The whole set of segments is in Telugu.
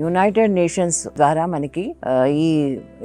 యునైటెడ్ నేషన్స్ ద్వారా మనకి ఈ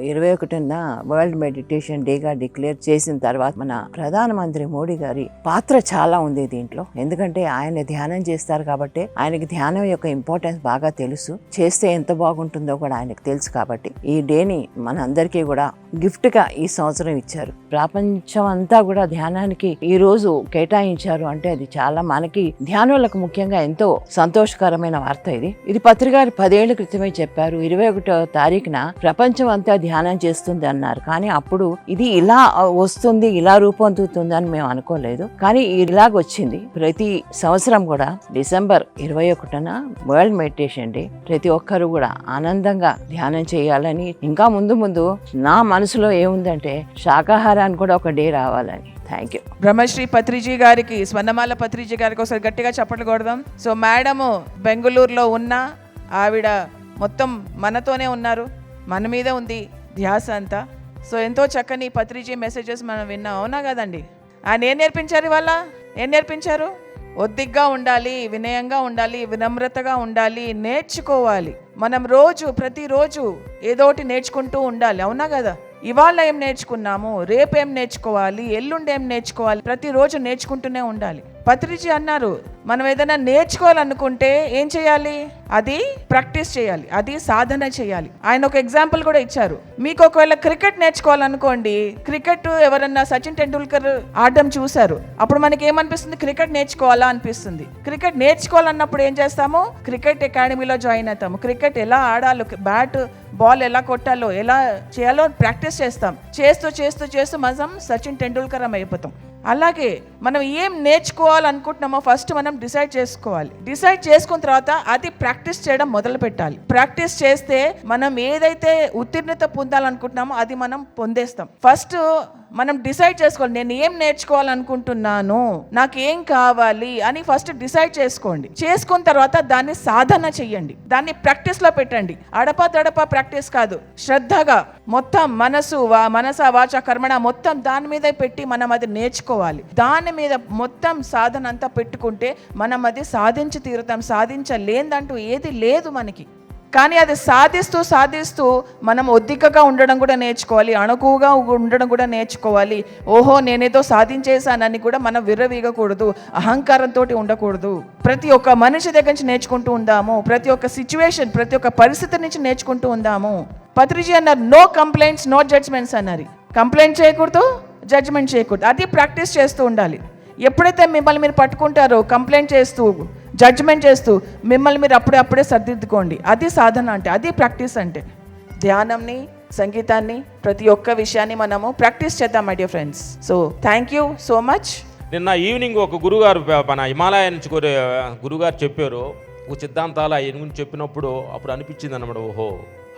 21న వరల్డ్ మెడిటేషన్ డేగా డిక్లేర్ చేసిన తర్వాత మన ప్రధానమంత్రి మోడీ గారి పాత్ర చాలా ఉంది దీంట్లో. ఎందుకంటే ఆయన ధ్యానం చేస్తారు కాబట్టి ఆయనకి ధ్యానం యొక్క ఇంపార్టెన్స్ బాగా తెలుసు. చేస్తే ఎంత బాగుంటుందో కూడా ఆయనకు తెలుసు. కాబట్టి ఈ డేని మన అందరికీ కూడా గిఫ్ట్ గా ఈ సంవత్సరం ఇచ్చారు. ప్రపంచం అంతా కూడా ధ్యానానికి ఈ రోజు కేటాయించారు అంటే అది చాలా మనకి ధ్యానులకు ముఖ్యంగా ఎంతో సంతోషకరమైన వార్త. ఇది పత్రికారు 10 ఏళ్ల క్రితమే చెప్పారు. 21వ తారీఖున ప్రపంచం అంతా ధ్యానం చేస్తుంది అన్నారు. కానీ అప్పుడు ఇది ఇలా వస్తుంది, ఇలా రూపొందుతుంది అని మేము అనుకోలేదు. కానీ ఇలాగొచ్చింది. ప్రతి సంవత్సరం కూడా డిసెంబర్ 21న వరల్డ్ మెడిటేషన్ డే ప్రతి ఒక్కరు కూడా ఆనందంగా ధ్యానం చేయాలని, ఇంకా ముందు ముందు నా మనసులో ఏముందంటే శాకాహారానికి కూడా ఒక డే రావాలని. Thank you. బ్రహ్మశ్రీ పత్రిజీ గారికి, స్వర్ణమాల పత్రిజీ గారికి ఒకసారి గట్టిగా చప్పట్లు కొడదాం. సో మేడము బెంగళూరులో ఉన్న ఆవిడ మొత్తం మనతోనే ఉన్నారు, మన మీదే ఉంది ధ్యాస అంతా. సో ఎంతో చక్కని పత్రిజీ మెసేజెస్ మనం విన్నాం, అవునా కదండి? ఆయన ఏం నేర్పించారు ఇవాళ? ఏం నేర్పించారు? ఒద్దిగ్గా ఉండాలి, వినయంగా ఉండాలి, వినమ్రతగా ఉండాలి, నేర్చుకోవాలి. మనం ప్రతిరోజు ఏదో ఒకటి నేర్చుకుంటూ ఉండాలి, అవునా కదా? ఇవాళ ఏం నేర్చుకున్నాము, రేపు ఏం నేర్చుకోవాలి, ఎల్లుండి ఏం నేర్చుకోవాలి, ప్రతిరోజు నేర్చుకుంటూనే ఉండాలి. పత్రిజీ అన్నారు, మనం ఏదైనా నేర్చుకోవాలనుకుంటే ఏం చేయాలి? అది ప్రాక్టీస్ చేయాలి, అది సాధన చేయాలి. ఆయన ఒక ఎగ్జాంపుల్ కూడా ఇచ్చారు. మీకు ఒకవేళ క్రికెట్ నేర్చుకోవాలనుకోండి, క్రికెట్ ఎవరన్నా సచిన్ టెండూల్కర్ ఆడడం చూశారు, అప్పుడు మనకి ఏమనిపిస్తుంది? క్రికెట్ నేర్చుకోవాలా అనిపిస్తుంది. క్రికెట్ నేర్చుకోవాలన్నప్పుడు ఏం చేస్తాము? క్రికెట్ అకాడమీలో జాయిన్ అవుతాము. క్రికెట్ ఎలా ఆడాలో, బ్యాట్ బాల్ ఎలా కొట్టాలో, ఎలా చేయాలో ప్రాక్టీస్ చేస్తాం. చేస్తూ మనం సచిన్ టెండూల్కర్ అయిపోతాం. అలాగే మనం ఏం నేర్చుకోవాలనుకుంటున్నామో ఫస్ట్ మనం డిసైడ్ చేసుకోవాలి. డిసైడ్ చేసుకున్న తర్వాత అది ప్రాక్టీస్ చేయడం మొదలు పెట్టాలి. ప్రాక్టీస్ చేస్తే మనం ఏదైతే ఉత్తీర్ణత పొందాలనుకుంటున్నామో అది మనం పొందేస్తాం. ఫస్ట్ మనం డిసైడ్ చేసుకోవాలి, నేను ఏం నేర్చుకోవాలనుకుంటున్నాను, నాకు ఏం కావాలి అని ఫస్ట్ డిసైడ్ చేసుకోండి. చేసుకున్న తర్వాత దాన్ని సాధన చెయ్యండి, దాన్ని ప్రాక్టీస్లో పెట్టండి. అడపా ప్రాక్టీస్ కాదు, శ్రద్ధగా మొత్తం మనస వాచ కర్మణ మొత్తం దాని మీద పెట్టి మనం అది నేర్చుకోవాలి. దాని మీద మొత్తం సాధన అంతా పెట్టుకుంటే మనం అది సాధించి తీరుతాం. సాధించలేదంటూ ఏది లేదు మనకి. కానీ అది సాధిస్తూ మనం ఒద్దికగా ఉండడం కూడా నేర్చుకోవాలి, అణుకువగా ఉండడం కూడా నేర్చుకోవాలి. ఓహో నేనేదో సాధించేశానని కూడా మనం విర్రవీగకూడదు, అహంకారంతో ఉండకూడదు. ప్రతి ఒక్క మనిషి దగ్గర నుంచి నేర్చుకుంటూ ఉందాము, ప్రతి ఒక్క సిచ్యువేషన్, ప్రతి ఒక్క పరిస్థితి నుంచి నేర్చుకుంటూ ఉందాము. పత్రిజీ అన్నారు, నో కంప్లైంట్స్ నో జడ్జ్మెంట్స్ అన్నారు. కంప్లైంట్ చేయకూడదు, జడ్జ్మెంట్ చేయకూడదు. అది ప్రాక్టీస్ చేస్తూ ఉండాలి. ఎప్పుడైతే మిమ్మల్ని మీరు పట్టుకుంటారో కంప్లైంట్ చేస్తూ, జడ్జ్మెంట్ చేస్తూ, మిమ్మల్ని మీరు అప్పుడే సర్దిద్దుకోండి. అది సాధన అంటే, అది ప్రాక్టీస్ అంటే. ధ్యానంని, సంగీతాన్ని, ప్రతి ఒక్క విషయాన్ని మనము ప్రాక్టీస్ చేద్దాం my dear friends. So thank you so much. నిన్న ఈవినింగ్ ఒక గురుగారు, మన హిమాలయ నుంచి గురుగారు చెప్పారు ఒక సిద్ధాంతాలు ఆయన గురించి చెప్పినప్పుడు అప్పుడు అనిపించింది అన్నమాట, ఓహో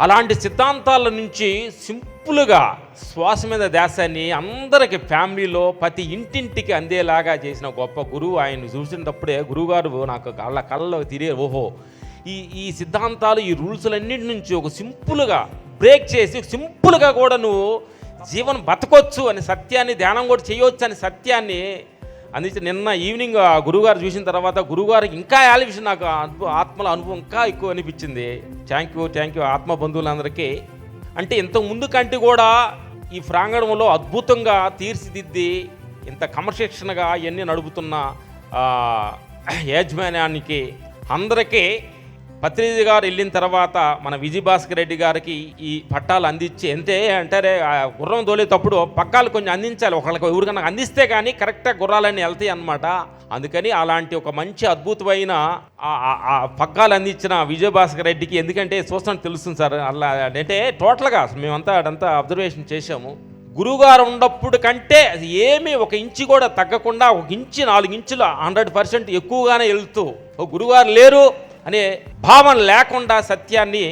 అలాంటి సిద్ధాంతాల నుంచి సింపుల్గా శ్వాస మీద ధ్యాసాన్ని అందరికి ఫ్యామిలీలో ప్రతి ఇంటింటికి అందేలాగా చేసిన గొప్ప గురువు. ఆయన చూసినప్పుడే గురువుగారు నాకు కళ్ళలో తిరిగే, ఓహో ఈ సిద్ధాంతాలు, ఈ రూల్స్లన్నింటి నుంచి ఒక సింపుల్గా బ్రేక్ చేసి సింపుల్గా కూడా నువ్వు జీవనం బతకొచ్చు అనే సత్యాన్ని, ధ్యానం కూడా చేయవచ్చు అనే సత్యాన్ని అందించి నిన్న ఈవినింగ్ ఆ గురువుగారు చూసిన తర్వాత గురువుగారికి ఇంకా విషయం నాకు ఆత్మల అనుభవం ఇంకా ఎక్కువ అనిపించింది. థ్యాంక్ యూ ఆత్మ బంధువులందరికీ. అంటే ఇంత ముందు కంటే కూడా ఈ ప్రాంగణంలో అద్భుతంగా తీర్చిదిద్ది ఇంత క్రమశిక్షణగా ఇవన్నీ నడుపుతున్న యాజమాన్యానికి అందరికీ పత్రిజీ గారు వెళ్ళిన తర్వాత మన విజయభాస్కర్ రెడ్డి గారికి ఈ పట్టాలు అందించి అంటారే గుర్రం దోలేటప్పుడు పగ్గాలు కొంచెం అందించాలి, ఒకళ్ళకి ఎవరికన్నా అందిస్తే కానీ కరెక్ట్గా గుర్రాలన్నీ వెళ్తాయి అన్నమాట. అందుకని అలాంటి ఒక మంచి అద్భుతమైన పగ్గాలు అందించిన విజయభాస్కర్ రెడ్డికి, ఎందుకంటే చూస్తాను తెలుస్తుంది సార్, అలా అంటే టోటల్గా మేమంతా అదంతా అబ్జర్వేషన్ చేసాము. గురువుగారు ఉన్నప్పుడు కంటే అది ఏమీ ఒక ఇంచు కూడా తగ్గకుండా 1 ఇంచు 4 ఇంచులు 100% ఎక్కువగానే వెళ్తూ గురువుగారు లేరు అనే భావన లేకుండా సత్యాన్ని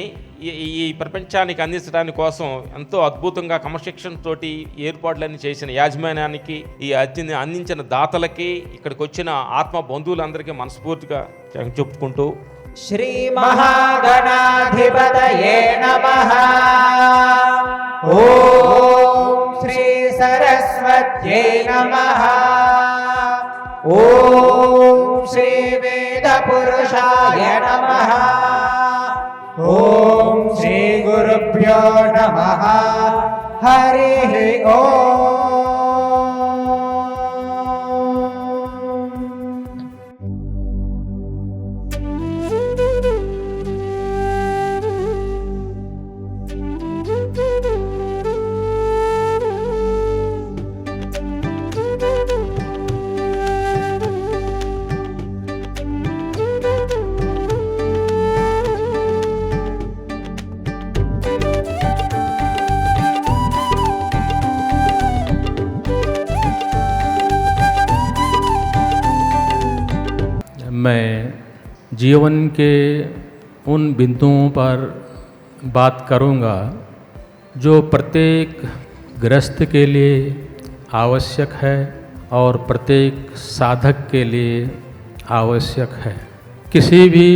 ఈ ప్రపంచానికి అందించడానికి కోసం ఎంతో అద్భుతంగా క్రమశిక్షణ తోటి ఏర్పాట్లన్నీ చేసిన యాజమాన్యానికి, ఈ అందించిన దాతలకి, ఇక్కడికి వచ్చిన ఆత్మ బంధువులందరికీ మనస్ఫూర్తిగా చెప్పుకుంటూ శ్రీ మహాగణాధిపతయే నమః. ఓం శ్రీ సరస్వత్యై నమః. ఓం శ్రీ వేద పురుషాయ నమః. ఓం श्रीगुरुभ्यो नमः हरिः ओम्। मैं जीवन के उन बिंदुओं पर बात करूंगा जो प्रत्येक गृहस्थ के लिए आवश्यक है और प्रत्येक साधक के लिए आवश्यक है। किसी भी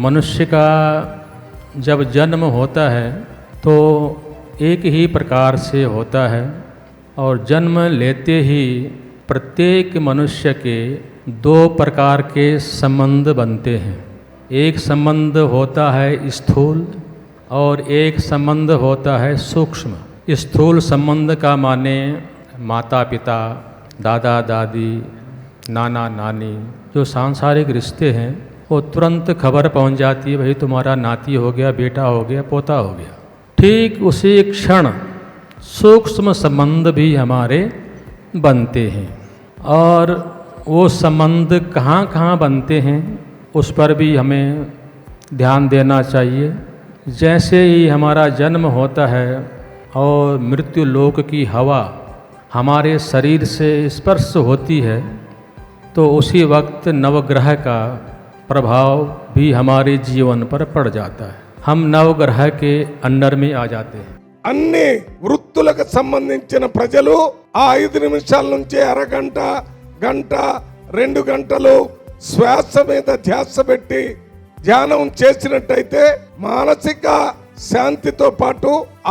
मनुष्य का जब जन्म होता है तो एक ही प्रकार से होता है और जन्म लेते ही प्रत्येक मनुष्य के दो प्रकार के संबंध बनते हैं। एक संबंध होता है स्थूल और एक संबंध होता है सूक्ष्म। स्थूल संबंध का माने माता पिता, दादा दादी, नाना नानी, जो सांसारिक रिश्ते हैं वो तुरंत खबर पहुंच जाती है, भाई तुम्हारा नाती हो गया, बेटा हो गया, पोता हो गया। ठीक उसी क्षण सूक्ष्म संबंध भी हमारे बनते हैं और वो संबंध कहाँ कहाँ बनते हैं उस पर भी हमें ध्यान देना चाहिए। जैसे ही हमारा जन्म होता है और मृत्यु लोक की हवा हमारे शरीर से स्पर्श होती है तो उसी वक्त नवग्रह का प्रभाव भी हमारे जीवन पर पड़ जाता है। हम नवग्रह के अंडर में आ जाते हैं। అన్ని వృత్తులకు సంబంధించిన ప్రజలు ఆ 5 నిమిషాల నుంచి అరగంట, గంట, 2 గంటలు శ్వాస మీద ధ్యాస పెట్టి ధ్యానం చేసినట్టయితే మానసిక శాంతితో పాటు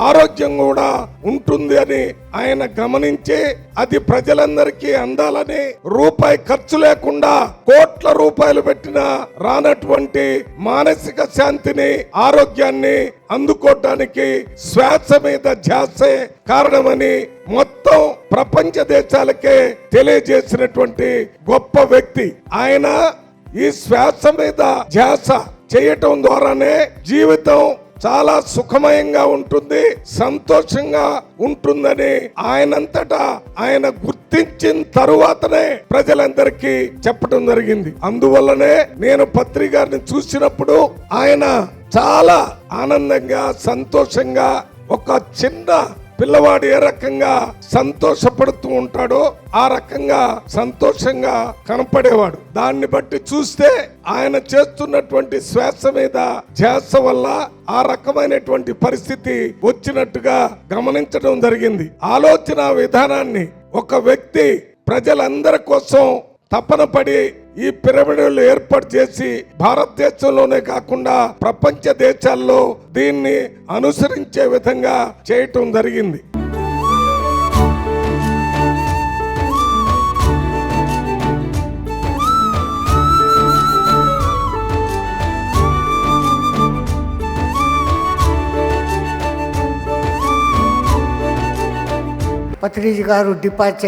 ఆరోగ్యం కూడా ఉంటుంది అని ఆయన గమనించి అది ప్రజలందరికీ అందాలని రూపాయి ఖర్చు లేకుండా కోట్ల రూపాయలు పెట్టినా రానటువంటి మానసిక శాంతిని, ఆరోగ్యాన్ని అందుకోవటానికి శ్వాస మీద ధ్యాసే కారణమని మొత్తం ప్రపంచ దేశాలకే తెలియజేసినటువంటి గొప్ప వ్యక్తి ఆయన. ఈ శ్వాస మీద ధ్యాస చేయటం ద్వారానే జీవితం చాలా సుఖమయంగా ఉంటుంది, సంతోషంగా ఉంటుందని ఆయనంతటా ఆయన గుర్తించిన తరువాతనే ప్రజలందరికీ చెప్పడం జరిగింది. అందువల్లనే నేను పత్రి గారిని చూసినప్పుడు ఆయన చాలా ఆనందంగా, సంతోషంగా, ఒక చిన్న పిల్లవాడు ఏ రకంగా సంతోషపడుతూ ఉంటాడో ఆ రకంగా సంతోషంగా కనపడేవాడు. దాన్ని బట్టి చూస్తే ఆయన చేస్తున్నటువంటి శ్వాస మీద ధ్యాస వల్ల ఆ రకమైనటువంటి పరిస్థితి వచ్చినట్టుగా గమనించడం జరిగింది. ఆలోచన విధానాన్ని ఒక వ్యక్తి ప్రజలందరి కోసం తపన పడి ఈ పిరమిడ్లు ఏర్పాటు చేసి భారతదేశంలోనే కాకుండా ప్రపంచ దేశాల్లో దీన్ని అనుసరించే విధంగా చేయటం జరిగింది. పత్రిజీ గారు డిపాచ్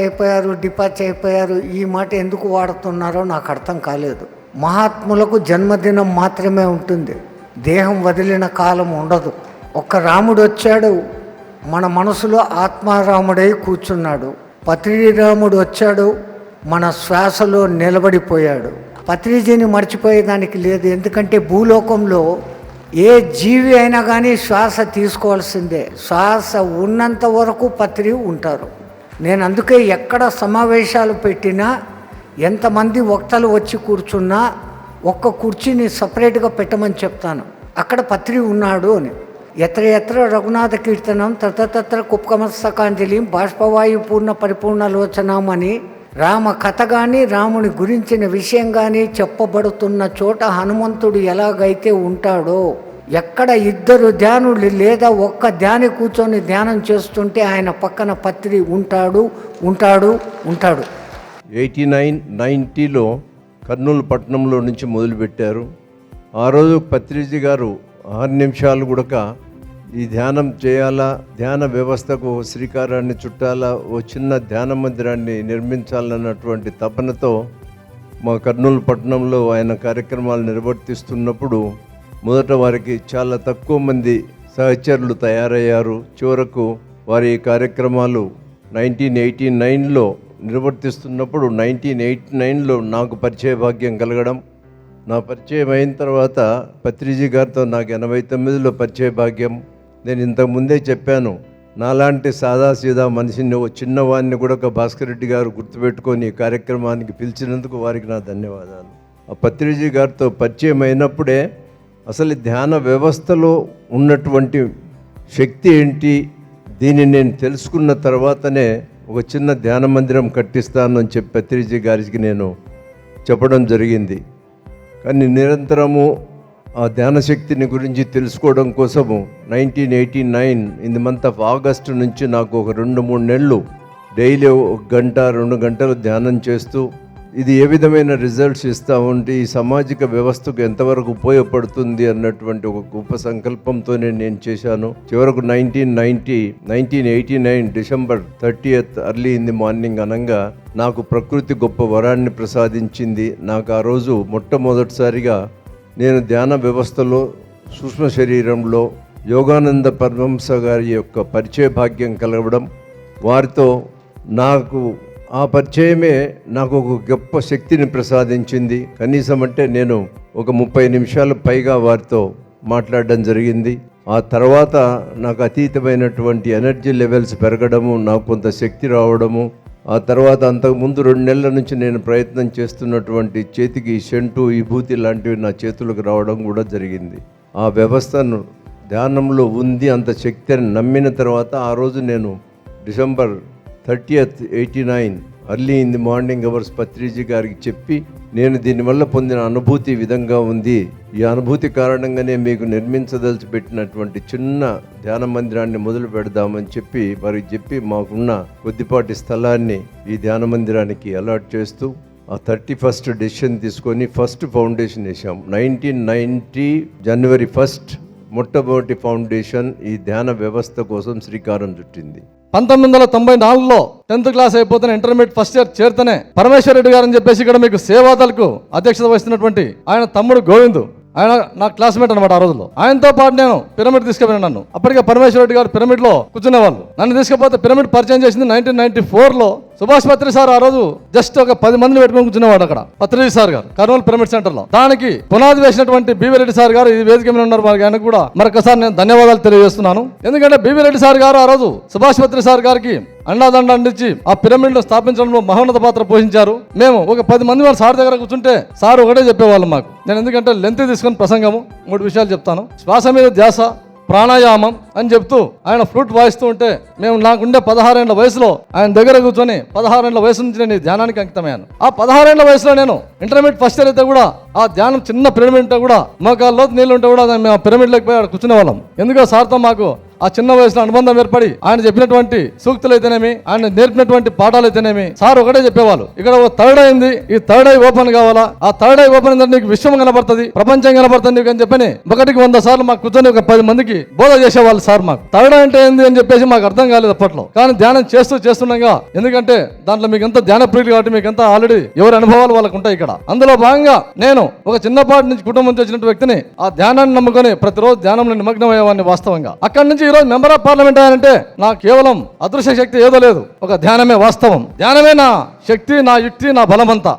అయిపోయారు ఈ మాట ఎందుకు వాడుతున్నారో నాకు అర్థం కాలేదు. మహాత్ములకు జన్మదినం మాత్రమే ఉంటుంది, దేహం వదిలిన కాలం ఉండదు. ఒక్క రాముడు వచ్చాడు, మన మనసులో ఆత్మారాముడై కూర్చున్నాడు. పత్రిరాముడు వచ్చాడు, మన శ్వాసలో నిలబడిపోయాడు. పత్రిజీని మర్చిపోయేదానికి లేదు, ఎందుకంటే భూలోకంలో ఏ జీవి అయినా కానీ శ్వాస తీసుకోవాల్సిందే. శ్వాస ఉన్నంత వరకు పత్రి ఉంటారు. నేను అందుకే ఎక్కడ సమావేశాలు పెట్టినా, ఎంతమంది వక్తలు వచ్చి కూర్చున్నా ఒక్క కుర్చీని సపరేట్గా పెట్టమని చెప్తాను. అక్కడ పత్రి ఉన్నాడు అని. ఎత్ర ఎత్ర రఘునాథ కీర్తనం తత్ర కుప్కమస్తకాంజలి బాష్పవాయు పూర్ణ పరిపూర్ణలోచనం అని రామ కథ కానీ రాముని గురించిన విషయం కానీ చెప్పబడుతున్న చోట హనుమంతుడు ఎలాగైతే ఉంటాడో, ఎక్కడ ఇద్దరు ధ్యానులు లేదా ఒక్క ధ్యాని కూర్చొని ధ్యానం చేస్తుంటే ఆయన పక్కన పత్రి ఉంటాడు. 89-90లో కర్నూలు పట్టణంలో నుంచి మొదలుపెట్టారు. ఆ రోజు పత్రిజీ గారు 6 నిమిషాలు కూడా ఈ ధ్యానం చేయాలా, ధ్యాన వ్యవస్థకు శ్రీకారాన్ని చుట్టాలా, ఓ చిన్న ధ్యాన మందిరాన్ని నిర్మించాలన్నటువంటి తపనతో మా కర్నూలు పట్టణంలో ఆయన కార్యక్రమాలు నిర్వర్తిస్తున్నప్పుడు మొదట వారికి చాలా తక్కువ మంది సహచరులు తయారయ్యారు. చివరకు వారి కార్యక్రమాలు 1989లో నిర్వర్తిస్తున్నప్పుడు 1989లో నాకు పరిచయ భాగ్యం కలగడం, నా పరిచయం అయిన తర్వాత పత్రిజీ గారితో నాకు 89లో పరిచయ భాగ్యం. నేను ఇంతకుముందే చెప్పాను, నాలాంటి సాదాసీదా మనిషిని, ఓ చిన్నవాడిని కూడా ఒక భాస్కర్ రెడ్డి గారు గుర్తుపెట్టుకొని ఈ కార్యక్రమానికి పిలిచినందుకు వారికి నా ధన్యవాదాలు. ఆ పత్రిజీ గారితో పరిచయం అయినప్పుడే అసలు ధ్యాన వ్యవస్థలో ఉన్నటువంటి శక్తి ఏంటి, దీన్ని నేను తెలుసుకున్న తర్వాతనే ఒక చిన్న ధ్యాన మందిరం కట్టిస్తాను అని చెప్పి పత్రిజీ గారికి నేను చెప్పడం జరిగింది. కానీ నిరంతరము ఆ ధ్యాన శక్తిని గురించి తెలుసుకోవడం కోసము 1989 in the month of August నుంచి నాకు ఒక 2-3 నెలలు డైలీ 1 గంట 2 గంటలు ధ్యానం చేస్తూ ఇది ఏ విధమైన రిజల్ట్స్ ఇస్తూ ఉంటే ఈ సామాజిక వ్యవస్థకు ఎంతవరకు ఉపయోగపడుతుంది అన్నటువంటి ఒక గొప్ప సంకల్పంతోనే నేను చేశాను. చివరకు 1989 December 30th early in the morning అనగా నాకు ప్రకృతి గొప్ప వరాన్ని ప్రసాదించింది. నాకు ఆ రోజు మొట్టమొదటిసారిగా నేను ధ్యాన వ్యవస్థలో సూక్ష్మ శరీరంలో యోగానంద పరమహంస గారి యొక్క పరిచయ భాగ్యం కలగడం, వారితో నాకు ఆ పరిచయమే నాకు ఒక గొప్ప శక్తిని ప్రసాదించింది. కనీసం అంటే నేను ఒక 30 నిమిషాలు పైగా వారితో మాట్లాడడం జరిగింది. ఆ తర్వాత నాకు అతీతమైనటువంటి ఎనర్జీ లెవెల్స్ పెరగడము, నాకు కొంత శక్తి రావడము, ఆ తర్వాత అంతకుముందు 2 నెలల నుంచి నేను ప్రయత్నం చేస్తున్నటువంటి చేతికి సెంటు విభూతి లాంటివి నా చేతులకు రావడం కూడా జరిగింది. ఆ వ్యవస్థను ధ్యానంలో ఉంది అంత శక్తి అని నమ్మిన తర్వాత ఆ రోజు నేను December 30th 89 early in the morning hours Patriji గారికి చెప్పి, నేను దీనివల్ల పొందిన అనుభూతి ఈ విధంగా ఉంది, ఈ అనుభూతి కారణంగానే మీకు నిర్మించదలిచి పెట్టినటువంటి చిన్న ధ్యాన మందిరాన్ని మొదలు పెడదామని చెప్పి వారికి చెప్పి మాకున్న కొద్దిపాటి స్థలాన్ని ఈ ధ్యాన మందిరానికి అలాట్ చేస్తూ ఆ 31st డెసిషన్ తీసుకొని ఫస్ట్ ఫౌండేషన్ వేసాం. 1990 జనవరి 1 మొట్టమొదటి ఫౌండేషన్ ఈ ధ్యాన వ్యవస్థ కోసం శ్రీకారం చుట్టింది. 1994లో 10th క్లాస్ అయిపోతున్న ఇంటర్మీడియట్ ఫస్ట్ ఇయర్ చేరితేనే పరమేశ్వర రెడ్డి గారు అని చెప్పేసి ఇక్కడ మీకు సేవాదలకు అధ్యక్షత వహిస్తున్నటువంటి ఆయన తమ్ముడు గోవిందు, ఆయన నా క్లాస్మేట్ అనమాట. ఆ రోజుల్లో ఆయనతో పాటు నేను పిరమిడ్ తీసుకుపోయినా. నన్ను అప్పటికే పరమేశ్వర రెడ్డి గారు పిరమిడ్లో కూర్చునేవాళ్ళు. నన్ను తీసుకుపోతే పిరమిడ్ పరిచయం చేసింది 1994లో సుభాష్ పత్రి సార్. ఆ రోజు జస్ట్ ఒక 10 మందిని పెట్టుకుని కూర్చునేవాడు అక్కడ పత్రిజీ సార్ గారు కర్నూలు పిరమిడ్ సెంటర్లో. దానికి పునాది వేసినటువంటి బీవీ రెడ్డి సార్ గారు ఈ వేదిక మీద ఉన్నారు, వారికి ఆయనకు కూడా మరొకసారి నేను ధన్యవాదాలు తెలియజేస్తున్నాను. ఎందుకంటే బీవీ రెడ్డి సార్ గారు ఆ రోజు సుభాష్ పత్రి సార్ గారికి అండాదండ అందించి ఆ పిరమిడ్ లో స్థాపించడంలో మహోన్నత పాత్ర పోషించారు. మేము ఒక 10 మంది వారు సార్ దగ్గర కూర్చుంటే సార్ ఒకటే చెప్పేవాళ్ళు మాకు. నేను ఎందుకంటే లెంత్ తీసుకుని ప్రసంగము 3 విషయాలు చెప్తాను. శ్వాస మీద ధ్యాస, ప్రాణాయామం అని చెప్తూ ఆయన ఫ్లూట్ వాయిస్తూ ఉంటే మేము నాకుండే 16 ఏళ్ల వయసులో ఆయన దగ్గర కూర్చొని 16 ఏళ్ల వయసు నుంచి నేను ఈ ధ్యానానికి అంకితమయ్యాను. ఆ 16 ఏళ్ల వయసులో నేను ఇంటర్మీడియట్ ఫస్ట్ ఇయర్ అయితే కూడా ఆ ధ్యానం చిన్న పిరమిడ్ ఉంటే కూడా మాకు ఆ లోతు నీళ్ళు ఉంటే కూడా మేము పిరమిడ్లోకి పోయి కూర్చునే వాళ్ళం. ఎందుకో సార్తో మాకు ఆ చిన్న వయసులో అనుబంధం ఏర్పడి ఆయన చెప్పినటువంటి సూక్తులు అయితేనేమి, ఆయన నేర్పినటువంటి పాఠాలు అయితేనేమి సార్ ఒకటే చెప్పేవాళ్ళు, ఇక్కడ ఒక థర్డ్ ఐ ఉంది, ఈ థర్డ్ ఐ ఓపెన్ కావాలా, ఆ థర్డ్ ఐ ఓపెన్ అయిందంటే నీకు విశ్వం కనబడుతుంది, ప్రపంచం కనబడుతుంది నీకు అని చెప్పని 100 సార్లు మాకు కూర్చొని ఒక 10 మందికి బోధ చేసేవాళ్ళు సార్. మాకు థర్డ్ ఐ అంటే ఏంది అని చెప్పేసి మాకు అర్థం కాలేదు అప్పట్లో. కానీ ధ్యానం చేస్తుండగా, ఎందుకంటే దాంట్లో మీకు ఎంత ధ్యాన ప్రియులు కాబట్టి మీకు ఎంత ఆల్రెడీ ఎవరి అనుభవాలు వాళ్ళకు ఉంటాయి ఇక్కడ. అందులో భాగంగా నేను ఒక చిన్నపాటి నుంచి కుటుంబం నుంచి వచ్చిన వ్యక్తిని ఆ ధ్యానాన్ని నమ్ముకొని ప్రతిరోజు ధ్యానంలో నిమగ్నం అయ్యేవాడిని వాస్తవంగా. అక్కడి నుంచి ఈరోజు మెంబర్ ఆఫ్ పార్లమెంట్ అంటే నాకు కేవలం అదృశ్య శక్తి ఏదో లేదు, ఒక ధ్యానమే వాస్తవం. ధ్యానమే నా శక్తి, నా యుక్తి, నా బలమంతా.